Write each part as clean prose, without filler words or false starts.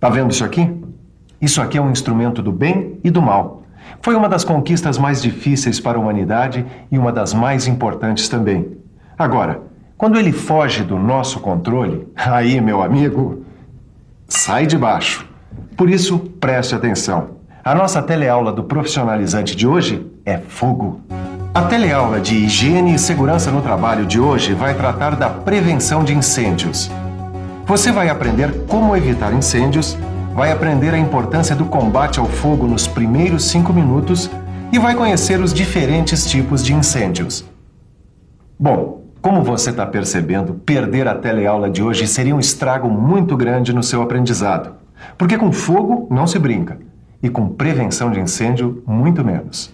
Tá vendo isso aqui? Isso aqui é um instrumento do bem e do mal. Foi uma das conquistas mais difíceis para a humanidade e uma das mais importantes também. Agora, quando ele foge do nosso controle, aí, meu amigo, sai de baixo. Por isso, preste atenção. A nossa teleaula do profissionalizante de hoje é fogo. A teleaula de higiene e segurança no trabalho de hoje vai tratar da prevenção de incêndios. Você vai aprender como evitar incêndios, vai aprender a importância do combate ao fogo nos primeiros 5 minutos e vai conhecer os diferentes tipos de incêndios. Bom, como você está percebendo, perder a teleaula de hoje seria um estrago muito grande no seu aprendizado. Porque com fogo não se brinca e com prevenção de incêndio, muito menos.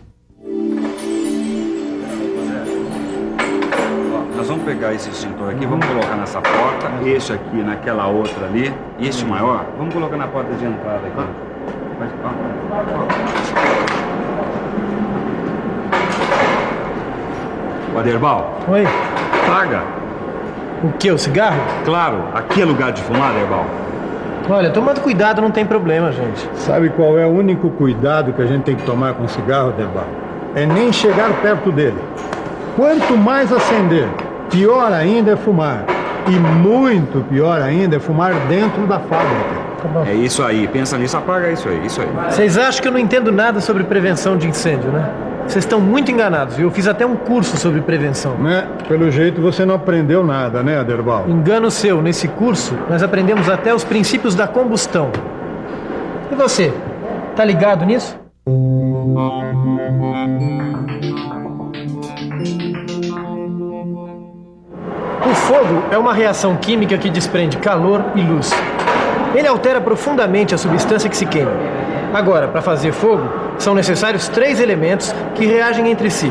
Nós vamos pegar esse extintor aqui, vamos colocar nessa porta, este aqui naquela outra ali, e este maior, vamos colocar na porta de entrada aqui. O Aderbal. Oi. Traga. O que? O cigarro? Claro, aqui é lugar de fumar, Aderbal. Olha, tomando cuidado não tem problema, gente. Sabe qual é o único cuidado que a gente tem que tomar com cigarro, Aderbal? É nem chegar perto dele. Quanto mais acender, pior ainda é fumar. E muito pior ainda é fumar dentro da fábrica. É isso aí, pensa nisso, apaga isso aí, isso aí. Vocês acham que eu não entendo nada sobre prevenção de incêndio, né? Vocês estão muito enganados, viu? Eu fiz até um curso sobre prevenção. Pelo jeito você não aprendeu nada, né, Aderbal? Engano seu. Nesse curso, nós aprendemos até os princípios da combustão. E você? Tá ligado nisso? O fogo é uma reação química que desprende calor e luz. Ele altera profundamente a substância que se queima. Agora, para fazer fogo, são necessários 3 elementos que reagem entre si.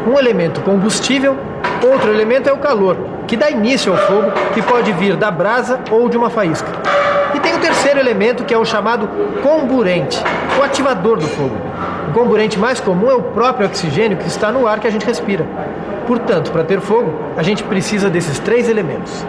Um elemento combustível, outro elemento é o calor, que dá início ao fogo, que pode vir da brasa ou de uma faísca. E tem o terceiro elemento, que é o chamado comburente, o ativador do fogo. O comburente mais comum é o próprio oxigênio que está no ar que a gente respira. Portanto, para ter fogo, a gente precisa desses 3 elementos.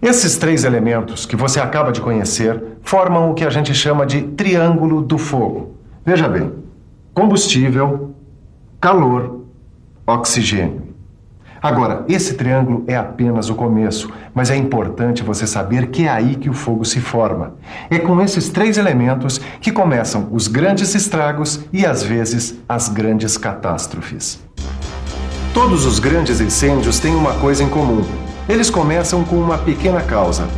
Esses 3 elementos que você acaba de conhecer formam o que a gente chama de triângulo do fogo. Veja bem, combustível, calor, oxigênio. Agora, esse triângulo é apenas o começo, mas é importante você saber que é aí que o fogo se forma. É com esses 3 elementos que começam os grandes estragos e, às vezes, as grandes catástrofes. Todos os grandes incêndios têm uma coisa em comum. Eles começam com uma pequena causa.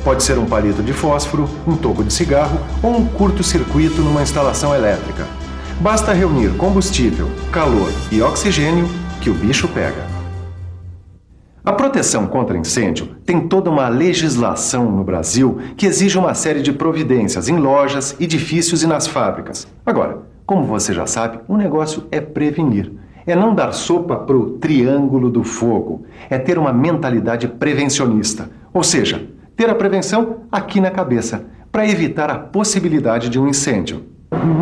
Pode ser um palito de fósforo, um toco de cigarro ou um curto-circuito numa instalação elétrica. Basta reunir combustível, calor e oxigênio que o bicho pega. A proteção contra incêndio tem toda uma legislação no Brasil que exige uma série de providências em lojas, edifícios e nas fábricas. Agora, como você já sabe, o negócio é prevenir. É não dar sopa pro triângulo do fogo. É ter uma mentalidade prevencionista. Ou seja, ter a prevenção aqui na cabeça, para evitar a possibilidade de um incêndio.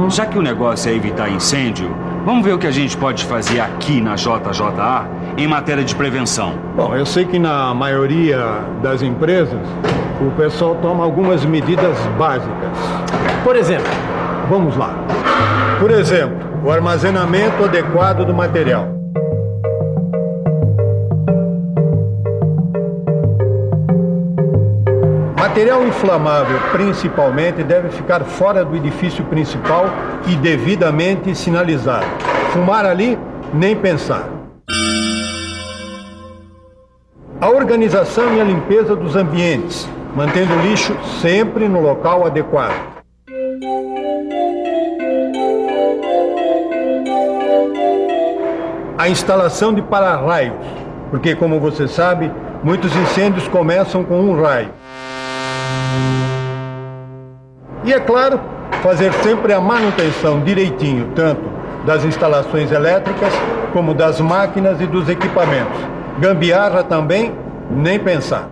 Já que o negócio é evitar incêndio, vamos ver o que a gente pode fazer aqui na JJA em matéria de prevenção. Bom, eu sei que na maioria das empresas o pessoal toma algumas medidas básicas. Por exemplo, vamos lá. Por exemplo, o armazenamento adequado do material. Material inflamável, principalmente, deve ficar fora do edifício principal e devidamente sinalizado. Fumar ali, nem pensar. A organização e a limpeza dos ambientes, mantendo o lixo sempre no local adequado. A instalação de para-raios, porque, como você sabe, muitos incêndios começam com um raio. E, é claro, fazer sempre a manutenção direitinho, tanto das instalações elétricas como das máquinas e dos equipamentos. Gambiarra também Nem pensar.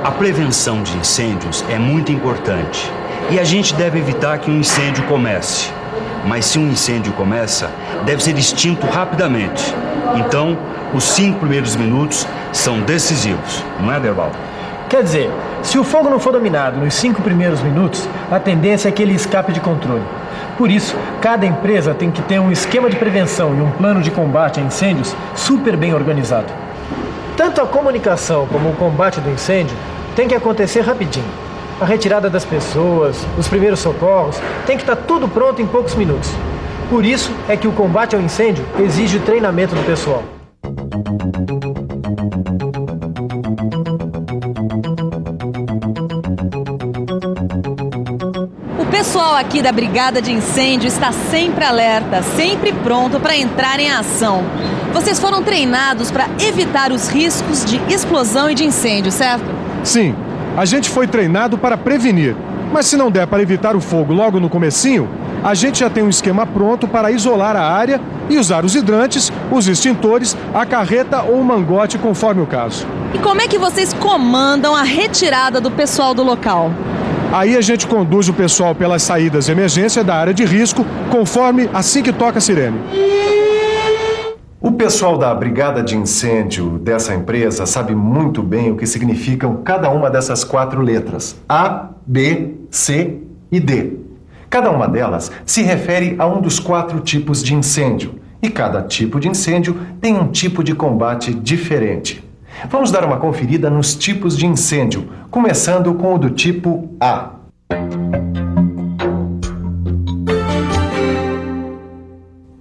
A prevenção de incêndios é muito importante e a gente deve evitar que um incêndio comece. Mas se um incêndio começa, deve ser extinto rapidamente. Então, os 5 primeiros minutos são decisivos, não é, Derbal? Quer dizer, se o fogo não for dominado nos 5 primeiros minutos, a tendência é que ele escape de controle. Por isso, cada empresa tem que ter um esquema de prevenção e um plano de combate a incêndios super bem organizado. Tanto a comunicação como o combate do incêndio tem que acontecer rapidinho. A retirada das pessoas, os primeiros socorros, tem que estar tudo pronto em poucos minutos. Por isso é que o combate ao incêndio exige treinamento do pessoal. O pessoal aqui da Brigada de Incêndio está sempre alerta, sempre pronto para entrar em ação. Vocês foram treinados para evitar os riscos de explosão e de incêndio, certo? Sim, a gente foi treinado para prevenir. Mas se não der para evitar o fogo logo no comecinho, a gente já tem um esquema pronto para isolar a área e usar os hidrantes, os extintores, a carreta ou o mangote, conforme o caso. E como é que vocês comandam a retirada do pessoal do local? Aí a gente conduz o pessoal pelas saídas de emergência da área de risco, conforme assim que toca a sirene. O pessoal da brigada de incêndio dessa empresa sabe muito bem o que significam cada uma dessas 4 letras: A, B, C e D. Cada uma delas se refere a um dos 4 tipos de incêndio, e cada tipo de incêndio tem um tipo de combate diferente. Vamos dar uma conferida nos tipos de incêndio, começando com o do tipo A.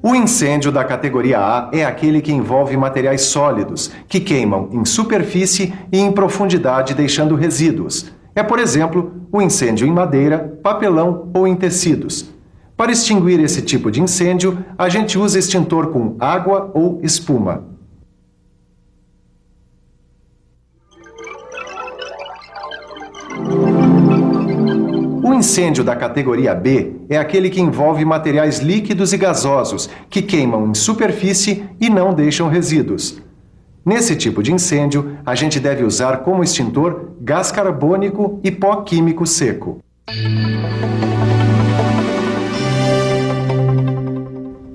O incêndio da categoria A é aquele que envolve materiais sólidos, que queimam em superfície e em profundidade, deixando resíduos. É, por exemplo, o incêndio em madeira, papelão ou em tecidos. Para extinguir esse tipo de incêndio, a gente usa extintor com água ou espuma. O incêndio da categoria B é aquele que envolve materiais líquidos e gasosos, que queimam em superfície e não deixam resíduos. Nesse tipo de incêndio, a gente deve usar como extintor gás carbônico e pó químico seco.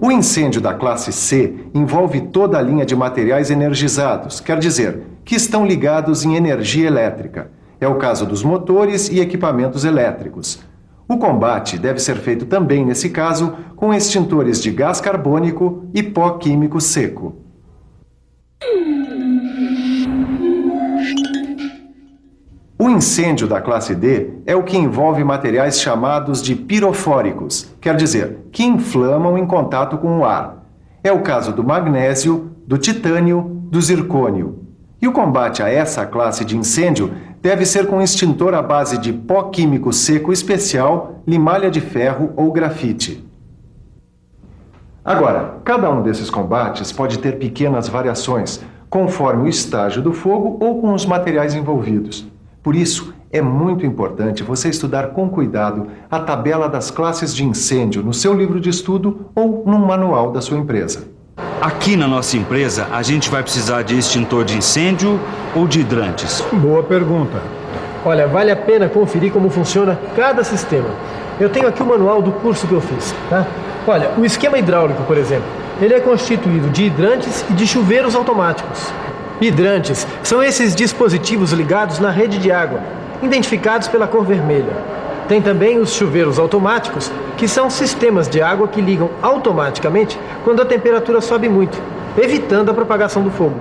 O incêndio da classe C envolve toda a linha de materiais energizados, quer dizer, que estão ligados em energia elétrica. É o caso dos motores e equipamentos elétricos. O combate deve ser feito também, nesse caso, com extintores de gás carbônico e pó químico seco. O incêndio da classe D é o que envolve materiais chamados de pirofóricos, quer dizer, que inflamam em contato com o ar. É o caso do magnésio, do titânio, do zircônio. E o combate a essa classe de incêndio deve ser com extintor à base de pó químico seco especial, limalha de ferro ou grafite. Agora, cada um desses combates pode ter pequenas variações, conforme o estágio do fogo ou com os materiais envolvidos. Por isso, é muito importante você estudar com cuidado a tabela das classes de incêndio no seu livro de estudo ou num manual da sua empresa. Aqui na nossa empresa, a gente vai precisar de extintor de incêndio ou de hidrantes? Boa pergunta. Olha, vale a pena conferir como funciona cada sistema. Eu tenho aqui o manual do curso que eu fiz, tá? Olha, o esquema hidráulico, por exemplo, ele é constituído de hidrantes e de chuveiros automáticos. Hidrantes são esses dispositivos ligados na rede de água, identificados pela cor vermelha. Tem também os chuveiros automáticos, que são sistemas de água que ligam automaticamente quando a temperatura sobe muito, evitando a propagação do fogo.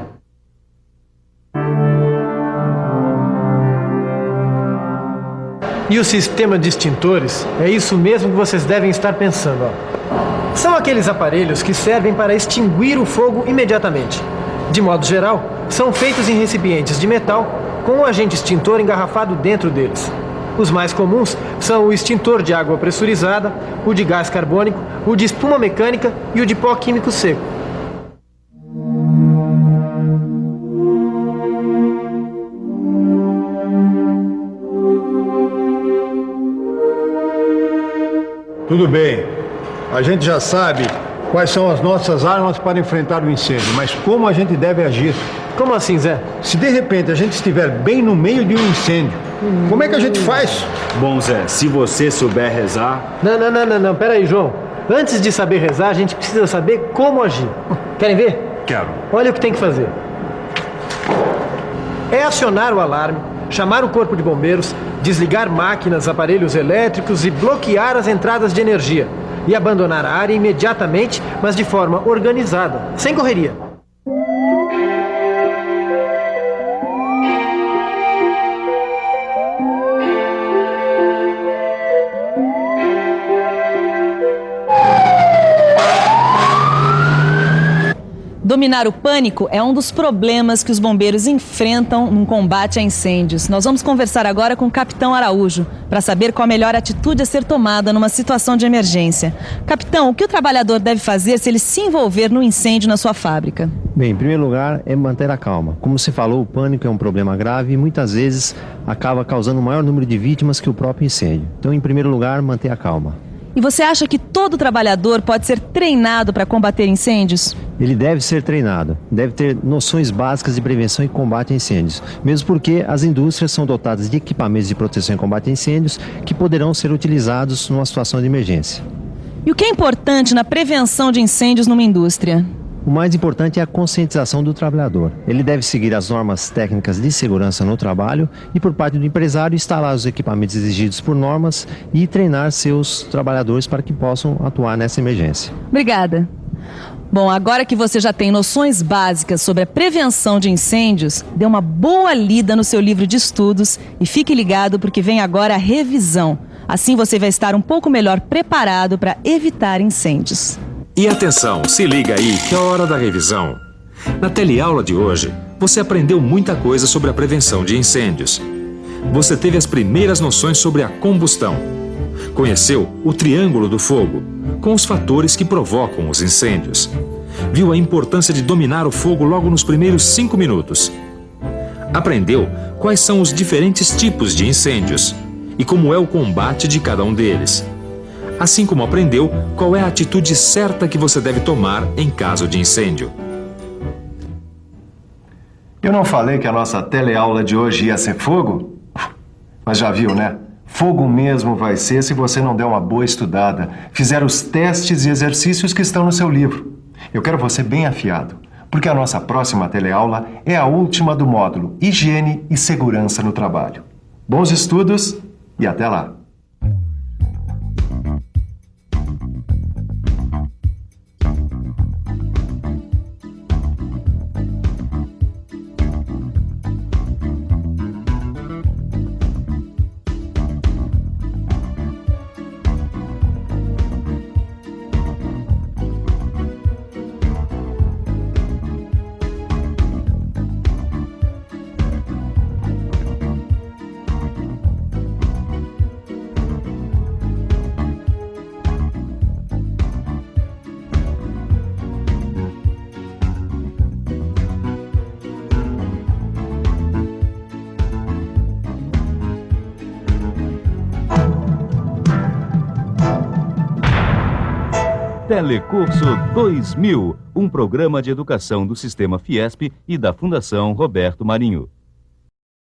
E o sistema de extintores é isso mesmo que vocês devem estar pensando, ó. São aqueles aparelhos que servem para extinguir o fogo imediatamente. De modo geral, são feitos em recipientes de metal com um agente extintor engarrafado dentro deles. Os mais comuns são o extintor de água pressurizada, o de gás carbônico, o de espuma mecânica e o de pó químico seco. Tudo bem. A gente já sabe quais são as nossas armas para enfrentar o incêndio, mas como a gente deve agir. Como assim, Zé? Se de repente a gente estiver bem no meio de um incêndio, como é que a gente faz? Bom, Zé, se você souber rezar... Não, pera aí, João. Antes de saber rezar, a gente precisa saber como agir. Querem ver? Quero. Olha o que tem que fazer. É acionar o alarme, chamar o corpo de bombeiros, desligar máquinas, aparelhos elétricos e bloquear as entradas de energia. E abandonar a área imediatamente, mas de forma organizada, sem correria. Dominar o pânico é um dos problemas que os bombeiros enfrentam num combate a incêndios. Nós vamos conversar agora com o Capitão Araújo para saber qual a melhor atitude a ser tomada numa situação de emergência. Capitão, o que o trabalhador deve fazer se ele se envolver num incêndio na sua fábrica? Bem, em primeiro lugar, é manter a calma. Como você falou, o pânico é um problema grave e muitas vezes acaba causando o maior número de vítimas que o próprio incêndio. Então, em primeiro lugar, manter a calma. E você acha que todo trabalhador pode ser treinado para combater incêndios? Ele deve ser treinado, deve ter noções básicas de prevenção e combate a incêndios, mesmo porque as indústrias são dotadas de equipamentos de proteção e combate a incêndios que poderão ser utilizados numa situação de emergência. E o que é importante na prevenção de incêndios numa indústria? O mais importante é a conscientização do trabalhador. Ele deve seguir as normas técnicas de segurança no trabalho e, por parte do empresário, instalar os equipamentos exigidos por normas e treinar seus trabalhadores para que possam atuar nessa emergência. Obrigada. Bom, agora que você já tem noções básicas sobre a prevenção de incêndios, dê uma boa lida no seu livro de estudos e fique ligado porque vem agora a revisão. Assim você vai estar um pouco melhor preparado para evitar incêndios. E atenção, se liga aí que é a hora da revisão. Na teleaula de hoje, você aprendeu muita coisa sobre a prevenção de incêndios. Você teve as primeiras noções sobre a combustão. Conheceu o triângulo do fogo, com os fatores que provocam os incêndios. Viu a importância de dominar o fogo logo nos primeiros 5 minutos. Aprendeu quais são os diferentes tipos de incêndios e como é o combate de cada um deles. Assim como aprendeu qual é a atitude certa que você deve tomar em caso de incêndio. Eu não falei que a nossa teleaula de hoje ia ser fogo? Mas já viu, né? Fogo mesmo vai ser se você não der uma boa estudada, fizer os testes e exercícios que estão no seu livro. Eu quero você bem afiado, porque a nossa próxima teleaula é a última do módulo Higiene e Segurança no Trabalho. Bons estudos e até lá! Telecurso 2000, um programa de educação do Sistema Fiesp e da Fundação Roberto Marinho.